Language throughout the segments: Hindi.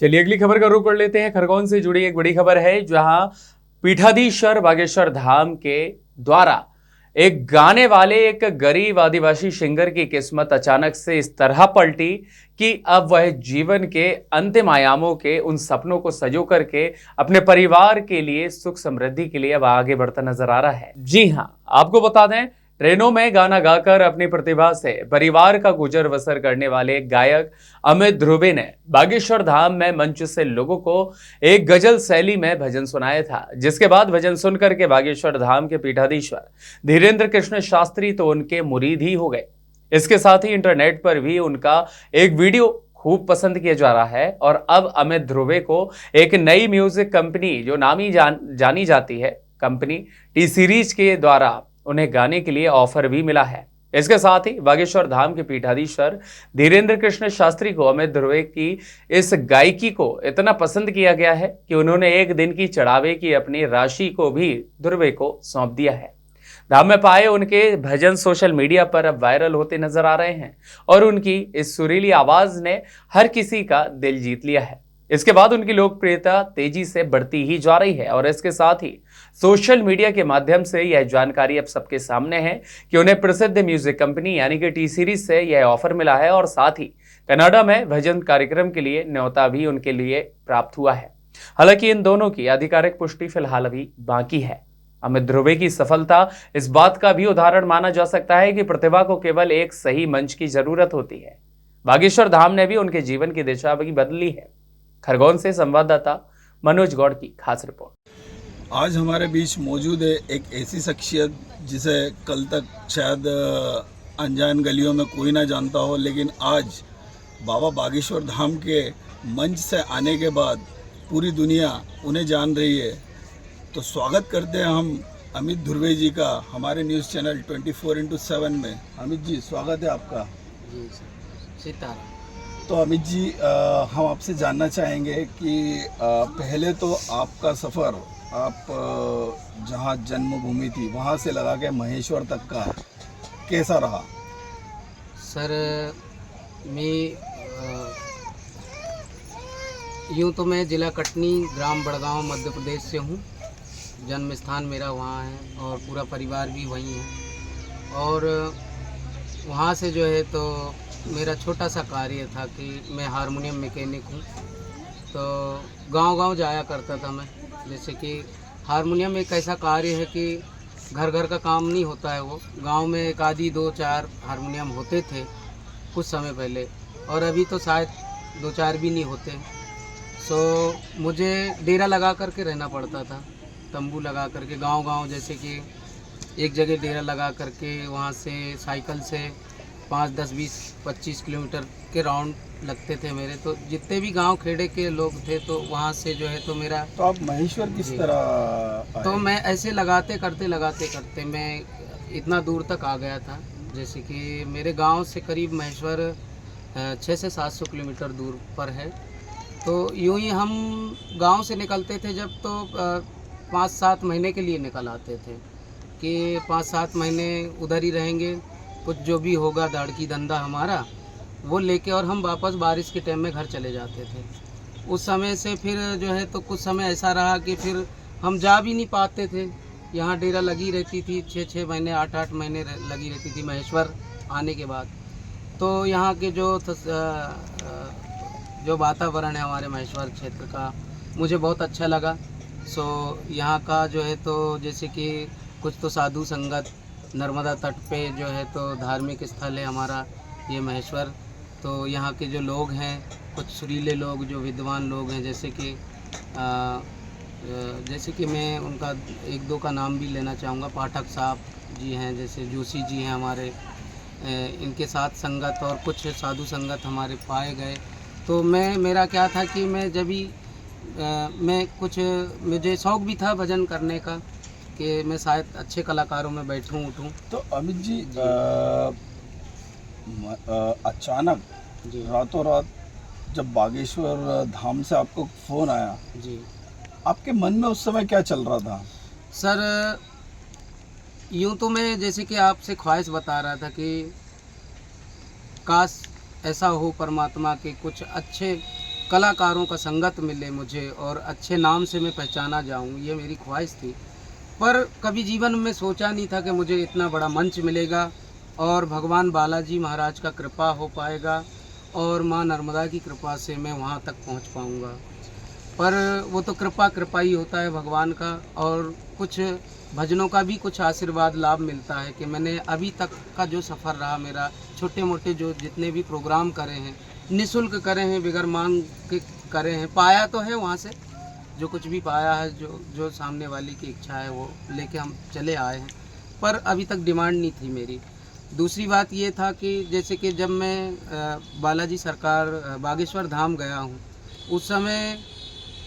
चलिए अगली खबर का रुख कर लेते हैं। खरगोन से जुड़ी एक बड़ी खबर है, जहां पीठाधीश्वर बागेश्वर धाम के द्वारा एक गाने वाले एक गरीब आदिवासी सिंगर की किस्मत अचानक से इस तरह पलटी कि अब वह जीवन के अंतिम आयामों के उन सपनों को सजो करके अपने परिवार के लिए सुख समृद्धि के लिए अब आगे बढ़ता नजर आ रहा है। जी हां, आपको बता दें, ट्रेनों में गाना गाकर अपनी प्रतिभा से परिवार का गुजर बसर करने वाले गायक अमित ध्रुवे ने बागेश्वर धाम में मंच से लोगों को एक गजल शैली में भजन सुनाया था, जिसके बाद भजन सुनकर के बागेश्वर धाम के पीठाधीश्वर धीरेन्द्र कृष्ण शास्त्री तो उनके मुरीद ही हो गए। इसके साथ ही इंटरनेट पर भी उनका एक वीडियो खूब पसंद किया जा रहा है और अब अमित ध्रुवे को एक नई म्यूजिक कंपनी, जो जानी जाती है कंपनी टी सीरीज के द्वारा उन्हें गाने के लिए ऑफर भी मिला है। इसके साथ ही बागेश्वर धाम के पीठाधीश्वर धीरेन्द्र कृष्ण शास्त्री को अमित ध्रुवे की इस गायकी को इतना पसंद किया गया है कि उन्होंने एक दिन की चढ़ावे की अपनी राशि को भी ध्रुवे को सौंप दिया है। धाम में पाए उनके भजन सोशल मीडिया पर अब वायरल होते नजर आ रहे हैं और उनकी इस सुरीली आवाज ने हर किसी का दिल जीत लिया है। इसके बाद उनकी लोकप्रियता तेजी से बढ़ती ही जा रही है और इसके साथ ही सोशल मीडिया के माध्यम से यह जानकारी अब सबके सामने है कि उन्हें प्रसिद्ध म्यूजिक कंपनी यानी कि टी सीरीज से यह ऑफर मिला है और साथ ही कनाडा में भजन कार्यक्रम के लिए न्योता भी उनके लिए प्राप्त हुआ है। हालांकि इन दोनों की आधिकारिक पुष्टि फिलहाल अभी बाकी है। अमित ध्रुवे की सफलता इस बात का भी उदाहरण माना जा सकता है कि प्रतिभा को केवल एक सही मंच की जरूरत होती है। बागेश्वर धाम ने भी उनके जीवन की दिशा भी बदली है। खरगोन से संवाददाता मनोज गौड़ की खास रिपोर्ट। आज हमारे बीच मौजूद है एक ऐसी शख्सियत जिसे कल तक शायद अनजान गलियों में कोई ना जानता हो, लेकिन आज बाबा बागेश्वर धाम के मंच से आने के बाद पूरी दुनिया उन्हें जान रही है। तो स्वागत करते हैं हम अमित ध्रुवे जी का हमारे न्यूज़ चैनल 24x7 में। अमित जी, स्वागत है आपका। जी सर, सीताराम। तो अमित जी, हम आपसे जानना चाहेंगे कि पहले तो आपका सफ़र, आप जहाँ जन्मभूमि थी वहाँ से लगा के महेश्वर तक का कैसा रहा? सर, यूँ तो मैं ज़िला कटनी, ग्राम बड़गांव, मध्य प्रदेश से हूँ। जन्म स्थान मेरा वहाँ है और पूरा परिवार भी वहीं है। और वहाँ से जो है तो मेरा छोटा सा कार्य था कि मैं हारमोनियम मैकेनिक हूँ, तो गांव-गांव जाया करता था मैं। जैसे कि हारमोनियम एक ऐसा कार्य है कि घर घर का काम नहीं होता है, वो गांव में एक आधी 2-4 हारमोनियम होते थे कुछ समय पहले, और अभी तो शायद 2-4 भी नहीं होते। सो मुझे डेरा लगा करके रहना पड़ता था, तंबू लगा करके गांव-गांव, जैसे कि एक जगह डेरा लगा करके वहाँ से साइकिल से 5, 10, 20, 25 किलोमीटर के राउंड लगते थे मेरे। तो जितने भी गांव खेड़े के लोग थे तो वहाँ से जो है तो मेरा, तो आप महेश्वर किस तरह आए? तो मैं ऐसे लगाते करते मैं इतना दूर तक आ गया था। जैसे कि मेरे गांव से करीब महेश्वर 600 से 700 किलोमीटर दूर पर है। तो यूँ ही हम गांव से निकलते थे जब, तो 5-7 महीने के लिए निकल आते थे कि 5-7 महीने उधर ही रहेंगे, कुछ जो भी होगा दाड़की धंधा हमारा वो लेके, और हम वापस बारिश के टाइम में घर चले जाते थे। उस समय से फिर जो है तो कुछ समय ऐसा रहा कि फिर हम जा भी नहीं पाते थे। यहाँ डेरा लगी रहती थी, 6-6 महीने, 8-8 महीने लगी रहती थी महेश्वर आने के बाद। तो यहाँ के जो वातावरण है हमारे महेश्वर क्षेत्र का मुझे बहुत अच्छा लगा। सो यहाँ का जो है तो जैसे कि कुछ तो साधु संगत, नर्मदा तट पे जो है तो धार्मिक स्थल है हमारा ये महेश्वर। तो यहाँ के जो लोग हैं, कुछ सुरीले लोग, जो विद्वान लोग हैं, जैसे कि मैं उनका 1-2 का नाम भी लेना चाहूँगा। पाठक साहब जी हैं, जैसे जोशी जी हैं हमारे, इनके साथ संगत और कुछ साधु संगत हमारे पाए गए। तो मेरा क्या था कि मैं जब भी मुझे शौक़ भी था भजन करने का कि मैं शायद अच्छे कलाकारों में बैठूं उठूं। तो अमित जी, अचानक रातों रात जब बागेश्वर धाम से आपको फ़ोन आया जी, आपके मन में उस समय क्या चल रहा था? सर, यूँ तो मैं जैसे कि आपसे ख्वाहिश बता रहा था कि काश ऐसा हो परमात्मा के कुछ अच्छे कलाकारों का संगत मिले मुझे और अच्छे नाम से मैं पहचाना जाऊं, ये मेरी ख्वाहिश थी। पर कभी जीवन में सोचा नहीं था कि मुझे इतना बड़ा मंच मिलेगा और भगवान बालाजी महाराज का कृपा हो पाएगा और माँ नर्मदा की कृपा से मैं वहाँ तक पहुँच पाऊँगा। पर वो तो कृपा ही होता है भगवान का, और कुछ भजनों का भी कुछ आशीर्वाद लाभ मिलता है कि मैंने अभी तक का जो सफ़र रहा मेरा, छोटे मोटे जो जितने भी प्रोग्राम करे हैं, निःशुल्क करे हैं, बिगर मांग के करे हैं, पाया तो है वहाँ से जो कुछ भी पाया है, जो सामने वाली की इच्छा है वो लेके हम चले आए हैं। पर अभी तक डिमांड नहीं थी मेरी। दूसरी बात ये था कि जैसे कि जब मैं बालाजी सरकार बागेश्वर धाम गया हूँ, उस समय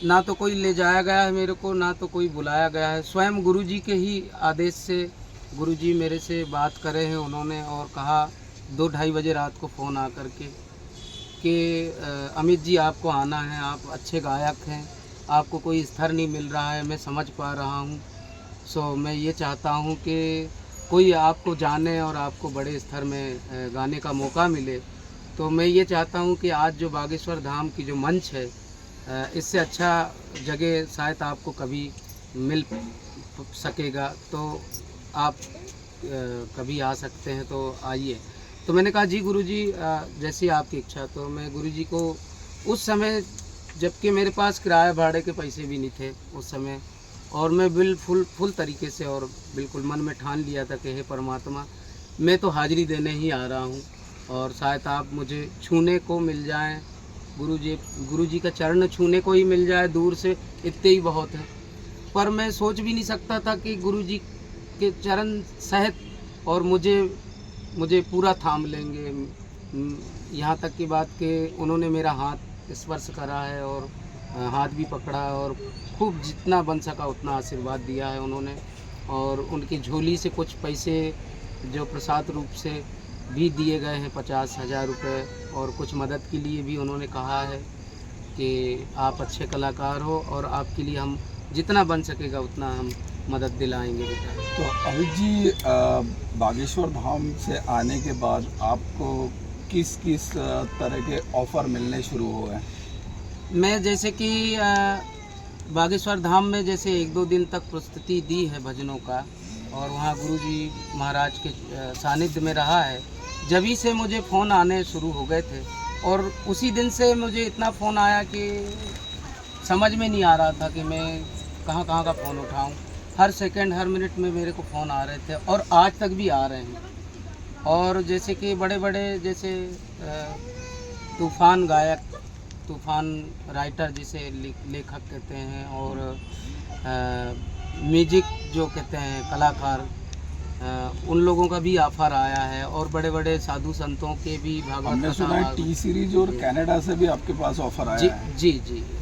ना तो कोई ले जाया गया है मेरे को, ना तो कोई बुलाया गया है। स्वयं गुरुजी के ही आदेश से गुरुजी मेरे से बात करे हैं उन्होंने, और कहा 2-2:30 बजे रात को फ़ोन आ कर के कि अमित जी आपको आना है, आप अच्छे गायक हैं, आपको कोई स्तर नहीं मिल रहा है, मैं समझ पा रहा हूँ। सो मैं ये चाहता हूँ कि कोई आपको जाने और आपको बड़े स्तर में गाने का मौका मिले। तो मैं ये चाहता हूँ कि आज जो बागेश्वर धाम की जो मंच है, इससे अच्छा जगह शायद आपको कभी मिल सकेगा, तो आप कभी आ सकते हैं तो आइए। तो मैंने कहा जी गुरुजी, जैसी आपकी इच्छा। तो मैं गुरुजी को उस समय, जबकि मेरे पास किराया भाड़े के पैसे भी नहीं थे उस समय, और मैं फुल तरीके से और बिल्कुल मन में ठान लिया था कि हे परमात्मा, मैं तो हाज़िरी देने ही आ रहा हूँ और शायद आप मुझे छूने को मिल जाएं, गुरुजी का चरण छूने को ही मिल जाए दूर से, इतने ही बहुत है। पर मैं सोच भी नहीं सकता था कि गुरुजी के चरण सहित और मुझे पूरा थाम लेंगे। यहाँ तक की बात कि उन्होंने मेरा हाथ स्पर्श करा है और हाथ भी पकड़ा और खूब जितना बन सका उतना आशीर्वाद दिया है उन्होंने। और उनकी झोली से कुछ पैसे जो प्रसाद रूप से भी दिए गए हैं, 50,000 रुपये, और कुछ मदद के लिए भी उन्होंने कहा है कि आप अच्छे कलाकार हो और आपके लिए हम जितना बन सकेगा उतना हम मदद दिलाएंगे बेटा। तो अमित जी, बागेश्वर धाम से आने के बाद आपको किस किस तरह के ऑफ़र मिलने शुरू हुए हैं? मैं जैसे कि बागेश्वर धाम में जैसे 1-2 दिन तक प्रस्तुति दी है भजनों का, और वहाँ गुरुजी महाराज के सानिध्य में रहा है, जभी से मुझे फ़ोन आने शुरू हो गए थे। और उसी दिन से मुझे इतना फ़ोन आया कि समझ में नहीं आ रहा था कि मैं कहाँ का फ़ोन उठाऊँ। हर सेकंड हर मिनट में मेरे को फ़ोन आ रहे थे और आज तक भी आ रहे हैं। और जैसे कि बड़े बड़े जैसे तूफ़ान गायक, तूफ़ान राइटर जिसे लेखक कहते हैं, और म्यूजिक जो कहते हैं कलाकार, उन लोगों का भी ऑफर आया है। और बड़े बड़े साधु संतों के भी हमने सुना है टी सीरीज और कनाडा से भी आपके पास ऑफर आया है। जी,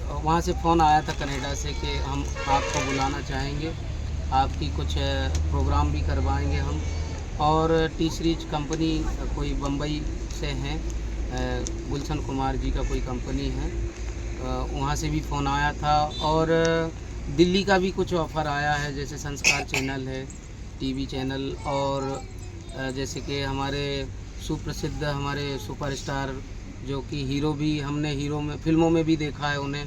वहाँ से फ़ोन आया था कनाडा से कि हम आपको बुलाना चाहेंगे, आपकी कुछ प्रोग्राम भी करवाएंगे हम। और टी सीरीज कंपनी कोई बम्बई से हैं, गुलशन कुमार जी का कोई कंपनी है, वहाँ से भी फ़ोन आया था। और दिल्ली का भी कुछ ऑफ़र आया है, जैसे संस्कार चैनल है, टीवी चैनल, और जैसे कि हमारे सुप्रसिद्ध हमारे सुपरस्टार जो कि हीरो भी, हमने हीरो में फिल्मों में भी देखा है उन्हें,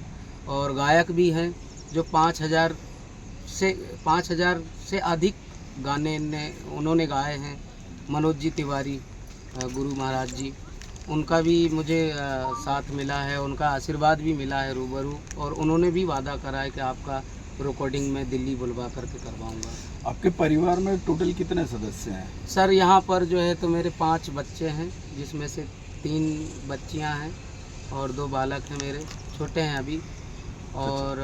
और गायक भी हैं जो 5,000 से अधिक गाने उन्होंने गाए हैं। मनोज जी तिवारी, गुरु महाराज जी, उनका भी मुझे साथ मिला है, उनका आशीर्वाद भी मिला है रूबरू, और उन्होंने भी वादा करा है कि आपका रिकॉर्डिंग में दिल्ली बुलवा करके करवाऊंगा। आपके परिवार में टोटल कितने सदस्य हैं? सर यहाँ पर जो है तो मेरे 5 बच्चे हैं, जिसमें से 3 बच्चियाँ हैं और 2 बालक हैं मेरे, छोटे हैं अभी। और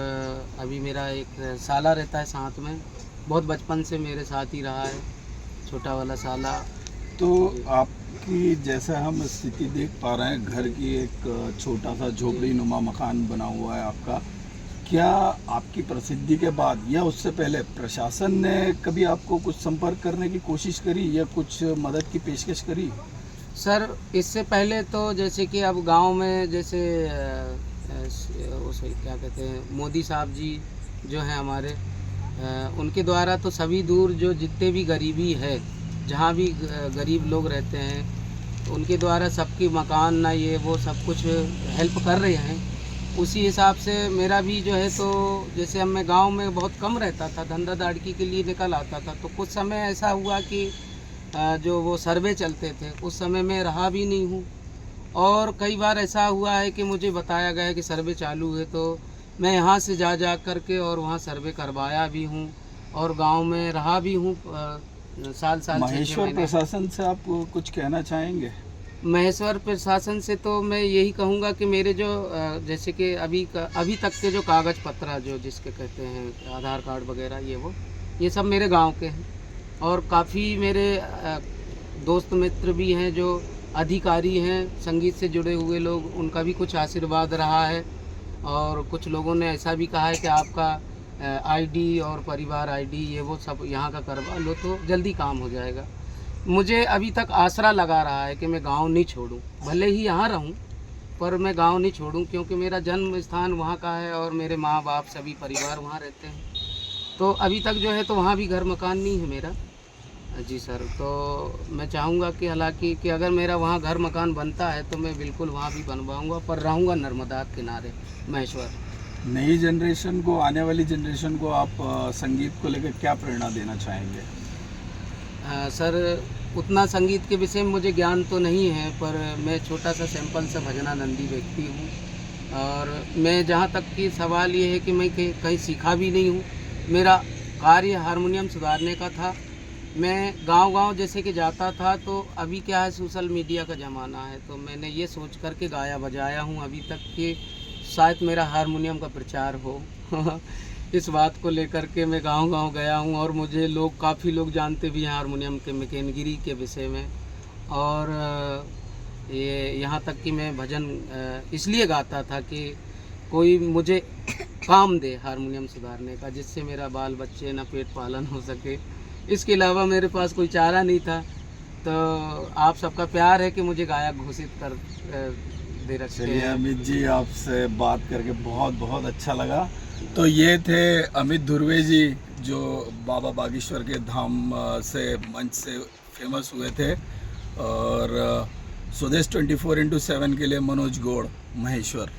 अभी मेरा एक साला रहता है साथ में, बहुत बचपन से मेरे साथ ही रहा है, छोटा वाला साला। तो आपकी जैसा हम स्थिति देख पा रहे हैं, घर की एक छोटा सा झोपड़ी नुमा मकान बना हुआ है आपका, क्या आपकी प्रसिद्धि के बाद या उससे पहले प्रशासन ने कभी आपको कुछ संपर्क करने की कोशिश करी या कुछ मदद की पेशकश करी? सर इससे पहले तो जैसे कि अब गांव में जैसे उसे क्या कहते हैं, मोदी साहब जी जो हैं हमारे, उनके द्वारा तो सभी दूर जो जितने भी गरीबी है, जहाँ भी गरीब लोग रहते हैं, उनके द्वारा सबकी मकान ना ये वो सब कुछ हेल्प कर रहे हैं। उसी हिसाब से मेरा भी जो है तो जैसे अब मैं गांव में बहुत कम रहता था, धंधा दाड़की के लिए निकल आता था, तो कुछ समय ऐसा हुआ कि जो वो सर्वे चलते थे उस समय में रहा भी नहीं हूँ। और कई बार ऐसा हुआ है कि मुझे बताया गया है कि सर्वे चालू है, तो मैं यहाँ से जा कर के और वहाँ सर्वे करवाया भी हूँ और गांव में रहा भी हूँ साल 6-6 महेश्वर महीने। प्रशासन से आप कुछ कहना चाहेंगे? महेश्वर प्रशासन से तो मैं यही कहूँगा कि मेरे जो जैसे कि अभी तक के जो कागज़ पत्र जो जिसके कहते हैं आधार कार्ड वगैरह ये सब मेरे गांव के हैं और काफ़ी मेरे दोस्त मित्र भी हैं जो अधिकारी हैं, संगीत से जुड़े हुए लोग, उनका भी कुछ आशीर्वाद रहा है और कुछ लोगों ने ऐसा भी कहा है कि आपका आईडी और परिवार आईडी वो सब यहाँ का करवा लो तो जल्दी काम हो जाएगा। मुझे अभी तक आसरा लगा रहा है कि मैं गांव नहीं छोड़ूं, भले ही यहाँ रहूं पर मैं गांव नहीं छोड़ूं, क्योंकि मेरा जन्म स्थान वहाँ का है और मेरे माँ बाप सभी परिवार वहाँ रहते हैं। तो अभी तक जो है तो वहाँ भी घर मकान नहीं है मेरा। जी सर, तो मैं चाहूँगा कि हालांकि कि अगर मेरा वहाँ घर मकान बनता है तो मैं बिल्कुल वहाँ भी बनवाऊँगा, पर रहूँगा नर्मदा किनारे महेश्वर। नई जनरेशन को, आने वाली जनरेशन को आप संगीत को लेकर क्या प्रेरणा देना चाहेंगे? सर, उतना संगीत के विषय में मुझे ज्ञान तो नहीं है, पर मैं छोटा सा सैंपल सा भजनानंदी व्यक्ति हूँ और मैं जहाँ तक कि सवाल ये है कि मैं कहीं सीखा भी नहीं हूँ। मेरा कार्य हारमोनियम सुधारने का था। मैं गांव-गांव जैसे कि जाता था, तो अभी क्या है सोशल मीडिया का ज़माना है, तो मैंने ये सोच कर के गाया बजाया हूँ अभी तक कि शायद मेरा हारमोनियम का प्रचार हो। इस बात को लेकर के मैं गांव-गांव गया हूं और मुझे काफ़ी लोग जानते भी हैं हारमोनियम के मैकेनिगिरी के विषय में। और ये यहाँ तक कि मैं भजन इसलिए गाता था कि कोई मुझे काम दे हारमोनियम सुधारने का, जिससे मेरा बाल बच्चे ना पेट पालन हो सके। इसके अलावा मेरे पास कोई चारा नहीं था, तो आप सबका प्यार है कि मुझे गायक घोषित कर दे रखे। चलिए अमित जी, आपसे बात करके बहुत बहुत अच्छा लगा। तो ये थे अमित धुर्वे जी, जो बाबा बागेश्वर के धाम से मंच से फेमस हुए थे। और स्वदेश 24x7 के लिए मनोज गौड़, महेश्वर।